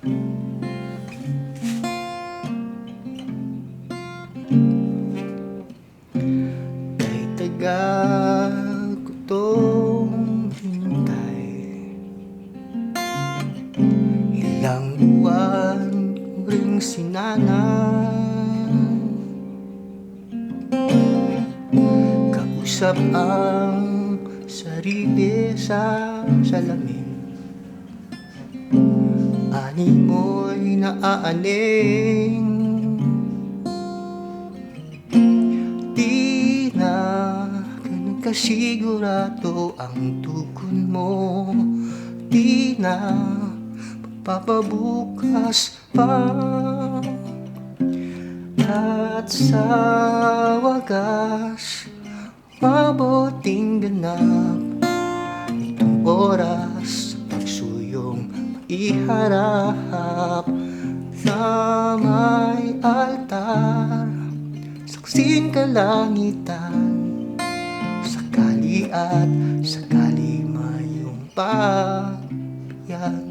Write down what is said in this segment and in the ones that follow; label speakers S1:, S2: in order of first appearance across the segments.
S1: Kay tagal ko tong hintay, ilang buwan ko ring sinanay, kausap ang sarili sa salamin. Ani mo'y naaaning, di na ganun kasigurado ang tukon mo, di na papabukas pa. At sa wagas, mabuting ganap itong oras sa pagsuyong iharap sa may altar, saksing kalangitan, sakali at sakali mayong pagyan.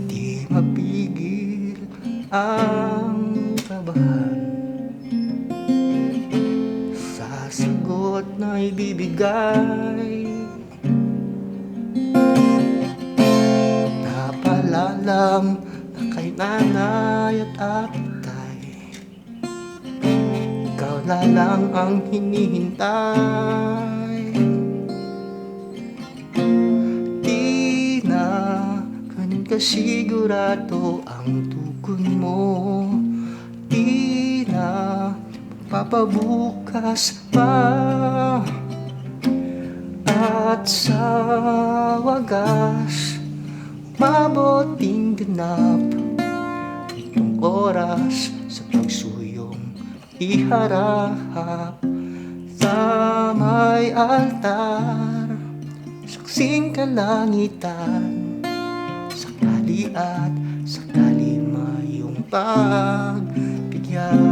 S1: Di mapigil ang kabahan sa sagot na ibibigay, napalalang na kay nanay at tatay, ikaw na lang ang hinihintay. Di na ganun kasigurado ang tukon mo, di na papabukas pa. At sa wagas, mabuting ganap itong oras sa pagsuyong iharap sa may altar, saksing kalangitan, sakali at sakali mayong pagbigyan.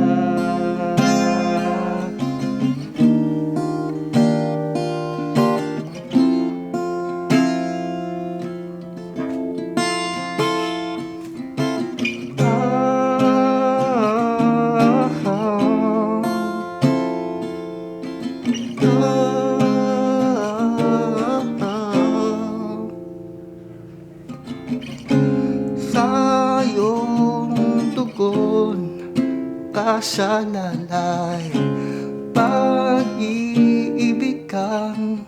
S1: Sa iyong tugon kasalalay, pag-iibig kang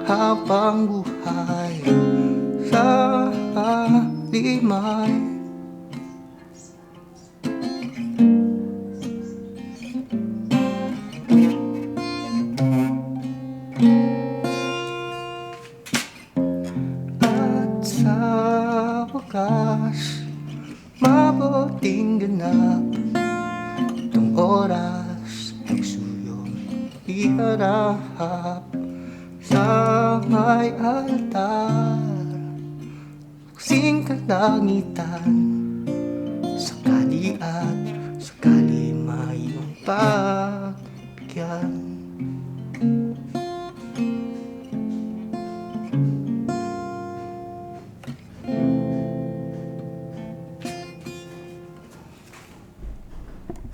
S1: habang buhay sa limay. At sa wakas, mabuting ganap itong oras pagsuyong iharap sa may altar, saksing kalangitan, sakali at sakali mayong